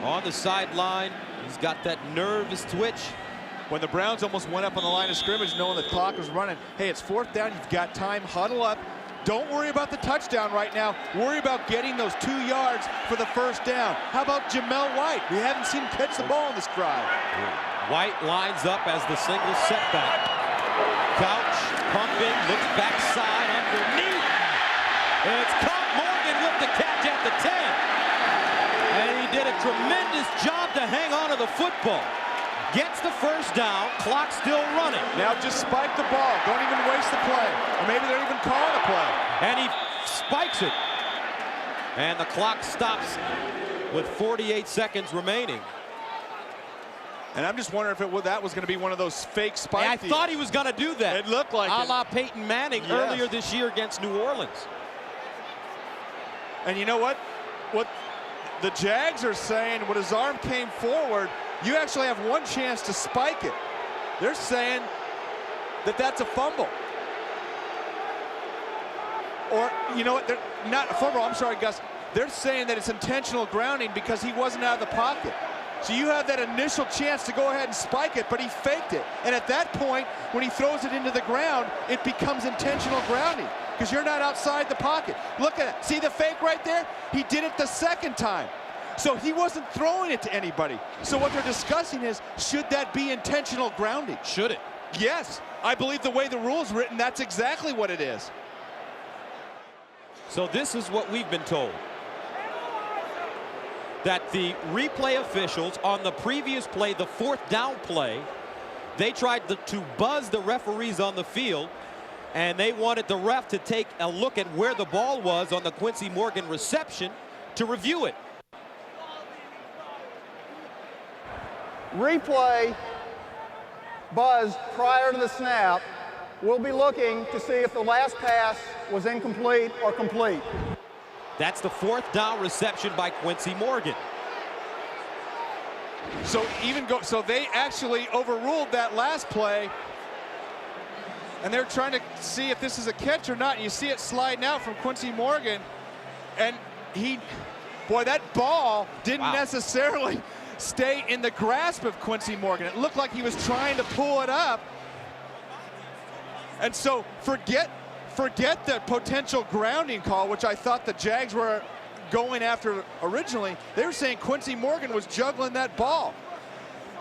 On the sideline, he's got that nervous twitch. When the Browns almost went up on the line of scrimmage knowing the clock was running, hey, it's 4th down, you've got time, huddle up. Don't worry about the touchdown right now. Worry about getting those 2 yards for the 1st down. How about Jamel White? We haven't seen him catch the ball in this drive. White lines up as the single setback. Couch, pumping, looks backside, underneath. It's caught. Morgan with the catch at the 10. And he did a tremendous job to hang on to the football. Gets the 1st down, clock still running. Now just spike the ball. Don't even waste the play. Or maybe they're even calling a play. And he spikes it. And the clock stops with 48 seconds remaining. And I'm just wondering if that was going to be one of those fake spikes. I thought he was going to do that. It looked like a la Peyton Manning earlier this year against New Orleans. And you know what? What the Jags are saying, when his arm came forward, you actually have one chance to spike it. They're saying that that's a fumble. Or, you know what, they're not a fumble, I'm sorry, Gus. They're saying that it's intentional grounding because he wasn't out of the pocket. So you have that initial chance to go ahead and spike it, but he faked it. And at that point, when he throws it into the ground, it becomes intentional grounding because you're not outside the pocket. Look at it. See the fake right there? He did it the 2nd time. So he wasn't throwing it to anybody. So what they're discussing is, should that be intentional grounding? Should it? Yes. I believe the way the rule's written, that's exactly what it is. So this is what we've been told. That the replay officials on the previous play, the 4th down play, they tried to buzz the referees on the field, and they wanted the ref to take a look at where the ball was on the Quincy Morgan reception to review it. Replay buzzed prior to the snap. We'll be looking to see if the last pass was incomplete or complete. That's the 4th down reception by Quincy Morgan. So so they actually overruled that last play, and they're trying to see if this is a catch or not. And you see it sliding out from Quincy Morgan, and boy, that ball didn't necessarily stay in the grasp of Quincy Morgan. It looked like he was trying to pull it up. And so forget the potential grounding call, which I thought the Jags were going after originally. They were saying Quincy Morgan was juggling that ball.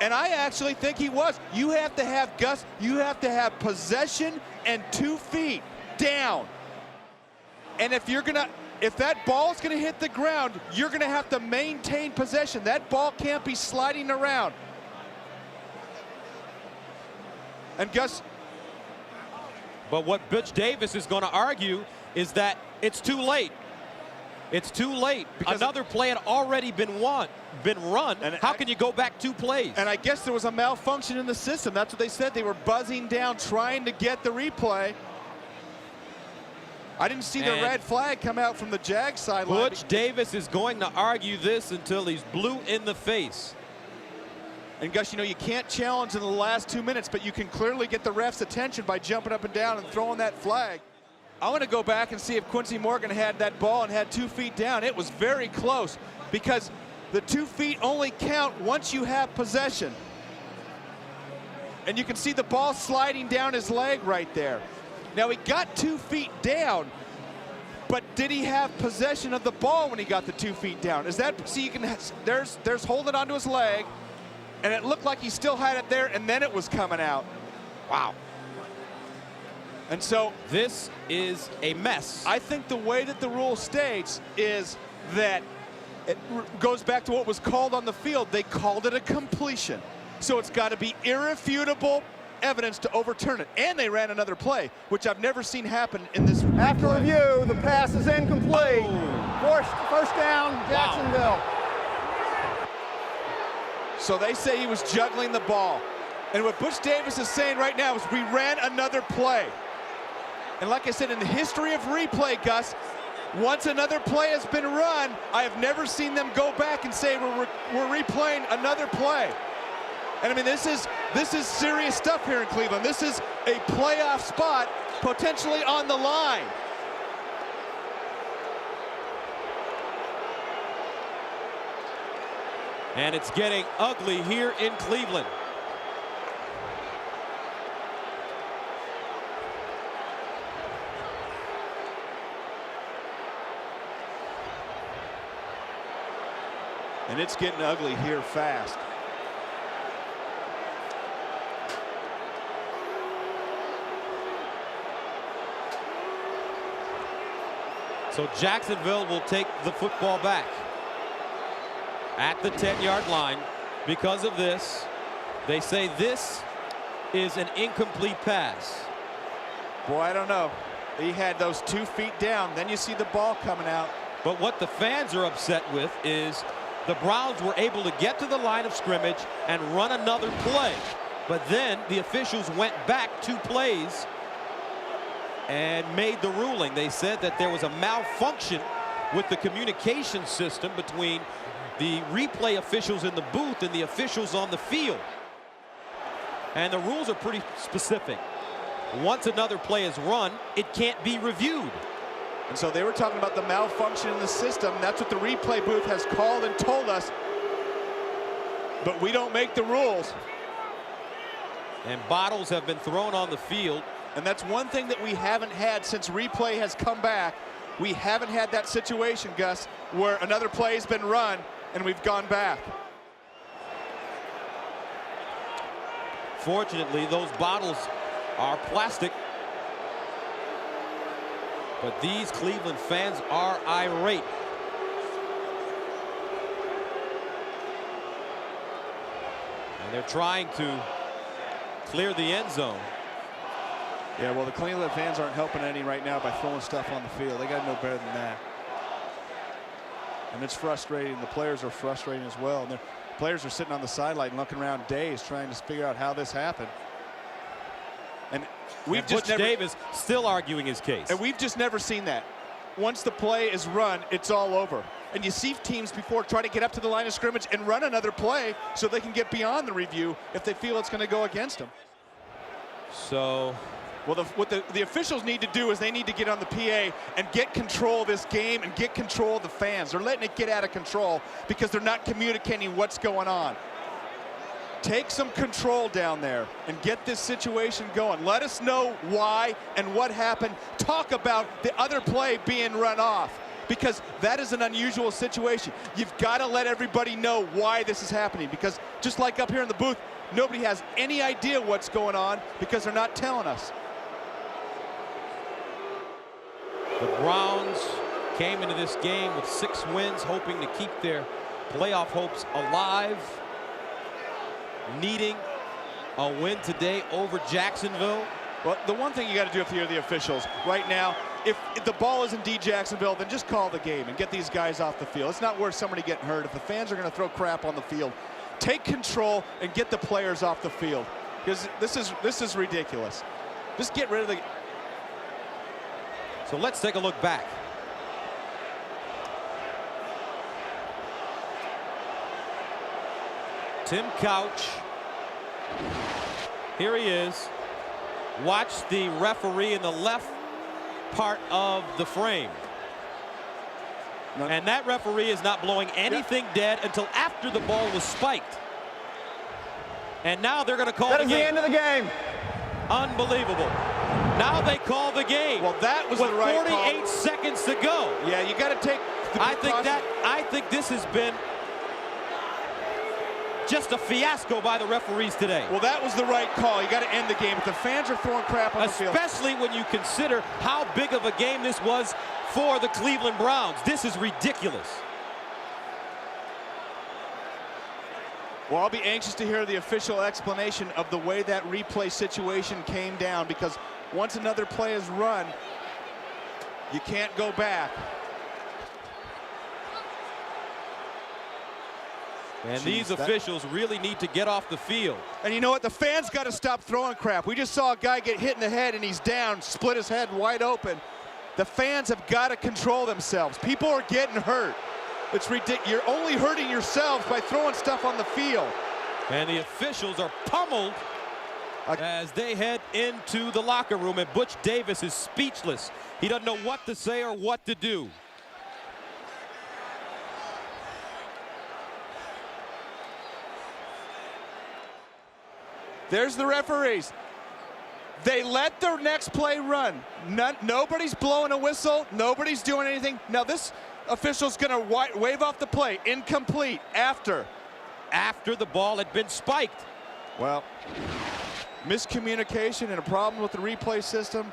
And I actually think he was. You have to have, Gus, you have to have possession and 2 feet down. And if that ball's gonna hit the ground, you're gonna have to maintain possession. That ball can't be sliding around. And Gus, but what Butch Davis is going to argue is that it's too late. It's too late. Because another play had already been run. And how can you go back 2 plays? And I guess there was a malfunction in the system. That's what they said. They were buzzing down, trying to get the replay. I didn't see the red flag come out from the Jags sideline. Butch Davis is going to argue this until he's blue in the face. And Gus, you know, you can't challenge in the last 2 minutes, but you can clearly get the ref's attention by jumping up and down and throwing that flag. I want to go back and see if Quincy Morgan had that ball and had 2 feet down. It was very close because the 2 feet only count once you have possession. And you can see the ball sliding down his leg right there. Now he got 2 feet down, but did he have possession of the ball when he got the 2 feet down? Is that, see, you can, there's holding onto his leg, and it looked like he still had it there, and then it was coming out. Wow. And so this is a mess. I think the way that the rule states is that it goes back to what was called on the field. They called it a completion. So it's got to be irrefutable evidence to overturn it. And they ran another play, which I've never seen happen in this replay. After review, the pass is incomplete. First down, Jacksonville. So they say he was juggling the ball. And what Butch Davis is saying right now is we ran another play. And like I said, in the history of replay, Gus, once another play has been run, I have never seen them go back and say we're replaying another play. And I mean, this is serious stuff here in Cleveland. This is a playoff spot potentially on the line. And it's getting ugly here in Cleveland. And it's getting ugly here fast. So Jacksonville will take the football back at the 10-yard line. Because of this, they say this is an incomplete pass. Boy, I don't know. He had those 2 feet down. Then you see the ball coming out. But what the fans are upset with is the Browns were able to get to the line of scrimmage and run another play. But then the officials went back 2 plays and made the ruling. They said that there was a malfunction with the communication system between the replay officials in the booth and the officials on the field. And the rules are pretty specific. Once another play is run, it can't be reviewed. And so they were talking about the malfunction in the system. That's what the replay booth has called and told us. But we don't make the rules. And bottles have been thrown on the field. And that's one thing that we haven't had since replay has come back. We haven't had that situation, Gus, where another play has been run and we've gone back. Fortunately, those bottles are plastic. But these Cleveland fans are irate. And they're trying to clear the end zone. Yeah, well, the Cleveland fans aren't helping any right now by throwing stuff on the field. They got to know better than that. And it's frustrating. The players are frustrating as well. And the players are sitting on the sideline looking around dazed, trying to figure out how this happened. And we've just Butch Davis still arguing his case. And we've just never seen that. Once the play is run, it's all over. And you see teams before try to get up to the line of scrimmage and run another play so they can get beyond the review if they feel it's going to go against them. So, well, what the officials need to do is they need to get on the PA and get control of this game and get control of the fans. They're letting it get out of control because they're not communicating what's going on. Take some control down there and get this situation going. Let us know why and what happened. Talk about the other play being run off, because that is an unusual situation. You've got to let everybody know why this is happening, because just like up here in the booth, nobody has any idea what's going on because they're not telling us. The Browns came into this game with 6 wins, hoping to keep their playoff hopes alive. Needing a win today over Jacksonville. Well, the one thing you got to do if you're the officials right now, if the ball is indeed Jacksonville, then just call the game and get these guys off the field. It's not worth somebody getting hurt. If the fans are going to throw crap on the field, take control and get the players off the field, because this is ridiculous. Just get rid of the. So let's take a look back. Tim Couch, here he is. Watch the referee in the left part of the frame. And that referee is not blowing anything dead until after the ball was spiked. And now they're going to call the game. That is the end of the game. Unbelievable. Now they call the game. Well, that was the right call. 48 seconds to go. Yeah, you got to take the I think this has been just a fiasco by the referees today. Well, that was the right call. You got to end the game. If the fans are throwing crap on the field. Especially when you consider how big of a game this was for the Cleveland Browns. This is ridiculous. Well, I'll be anxious to hear the official explanation of the way that replay situation came down, because once another play is run, you can't go back. And these officials really need to get off the field. And you know what? The fans got to stop throwing crap. We just saw a guy get hit in the head and he's down, split his head wide open. The fans have got to control themselves. People are getting hurt. It's ridiculous. You're only hurting yourselves by throwing stuff on the field. And the officials are pummeled as they head into the locker room, and Butch Davis is speechless. He doesn't know what to say or what to do. There's the referees. They let their next play run. Nobody's blowing a whistle. Nobody's doing anything. Now this official's going to wave off the play. Incomplete after the ball had been spiked. Well, miscommunication and a problem with the replay system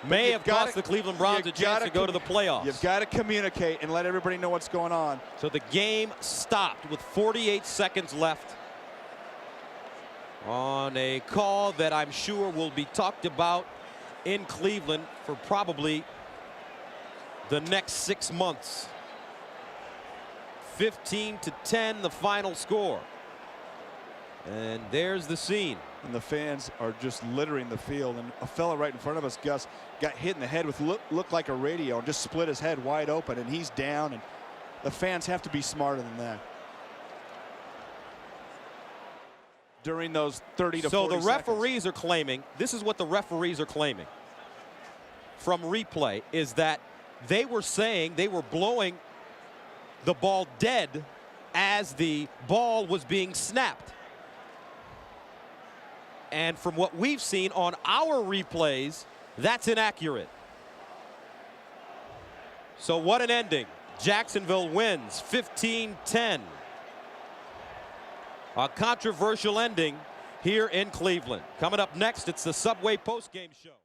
may have cost the Cleveland Browns a chance to go to the playoffs. You've got to communicate and let everybody know what's going on. So the game stopped with 48 seconds left on a call that I'm sure will be talked about in Cleveland for probably the next 6 months. 15-10 the final score. And there's the scene. And the fans are just littering the field. And a fella right in front of us, Gus, got hit in the head with looked like a radio and just split his head wide open, and he's down. And the fans have to be smarter than that during those 30 to 40 So the seconds. referees are claiming, this is what the referees are claiming from replay, is that they were saying they were blowing the ball dead as the ball was being snapped. And from what we've seen on our replays, that's inaccurate. So what an ending. Jacksonville wins 15-10. A controversial ending here in Cleveland. Coming up next, it's the Subway postgame show.